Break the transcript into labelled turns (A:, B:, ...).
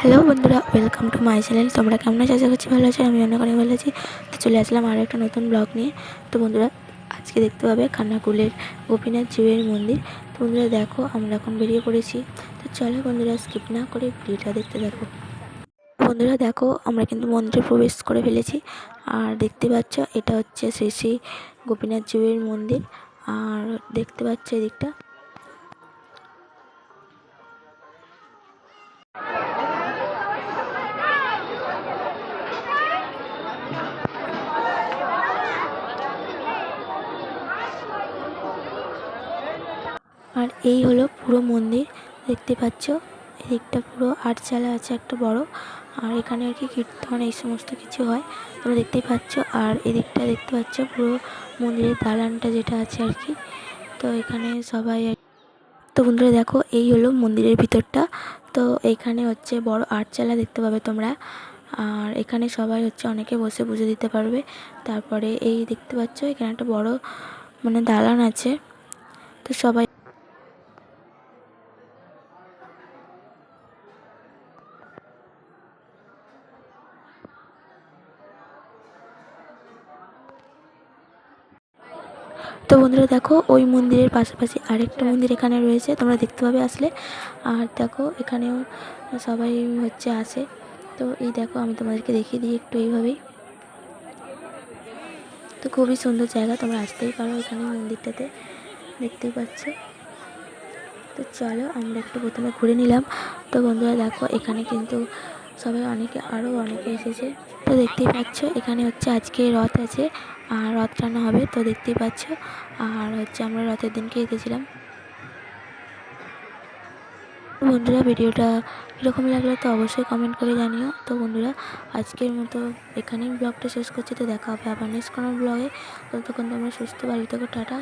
A: Hello বন্ধুরা, welcome to my channel. তোমরা কেমন আছো? আশা করছি ভালো আছো। আমি অনেক অনেক ভালো আছি। তো চলে আসলাম আরও একটা নতুন ব্লগ নিয়ে। তো বন্ধুরা, আজকে দেখতে পাবে খানাকুলের গোপীনাথ জিউয়ের মন্দির। তো বন্ধুরা দেখো, আমরা এখন বেরিয়ে পড়েছি। তো চলো বন্ধুরা, স্কিপ না করে ভিডিওটা দেখতে থাকো। বন্ধুরা দেখো, আমরা কিন্তু মন্দিরে প্রবেশ করে ফেলেছি। আর দেখতে পাচ্ছ, এটা হচ্ছে শ্রী শ্রী গোপীনাথ জিউয়ের মন্দির। আর দেখতে পাচ্ছ এদিকটা। আর এই হলো পুরো মন্দির। দেখতে পাচ্ছ, এদিকটা পুরো আটচালা আছে একটা বড়। আর এখানে আর কি কীর্তন এই সমস্ত কিছু হয়, তোমরা দেখতেই পাচ্ছ। আর এদিকটা দেখতে পাচ্ছ পুরো মন্দিরের দালানটা যেটা আছে আর কি। তো এখানে সবাই তো বন্ধুরা দেখো, এই হলো মন্দিরের ভিতরটা। তো এইখানে হচ্ছে বড় আটচালা দেখতে পাবে তোমরা। আর এখানে সবাই হচ্ছে অনেকে বসে পুজো দিতে পারবে। তারপরে এই দেখতে পাচ্ছ, এখানে একটা বড় মানে দালান আছে। তো সবাই তো বন্ধুরা দেখো, ওই মন্দিরের পাশাপাশি আরেকটা মন্দির এখানে রয়েছে, তোমরা দেখতে পাবে আসলে। আর দেখো এখানেও সবাই হচ্ছে আসে। তো এই দেখো, আমি তোমাদেরকে দেখিয়ে দিই একটু এইভাবেই। তো খুবই সুন্দর জায়গা, তোমরা আসতেই পারো এখানে মন্দিরটাতে, দেখতেই পাচ্ছ। তো চলো আমরা একটু প্রথমে ঘুরে নিলাম। তো বন্ধুরা দেখো, এখানে কিন্তু সবাই আরও অনেকে এসেছে। তো দেখতেই পাচ্ছ, এখানে হচ্ছে আজকে রথ আছে আর রথ টানা হবে। তো দেখতেই পাচ্ছ। আর হচ্ছে আমরা রথের দিনকে এসেছিলাম। বন্ধুরা, ভিডিওটা কীরকম লাগলো তো অবশ্যই কমেন্ট করে জানিও। তো বন্ধুরা, আজকের মতো এখানেই ব্লগটা শেষ করছি। তো দেখা হবে আবার নেক্সট কোনো ব্লগে। ততক্ষণ তোমরা সুস্থ ভালো থেকো, টাটা।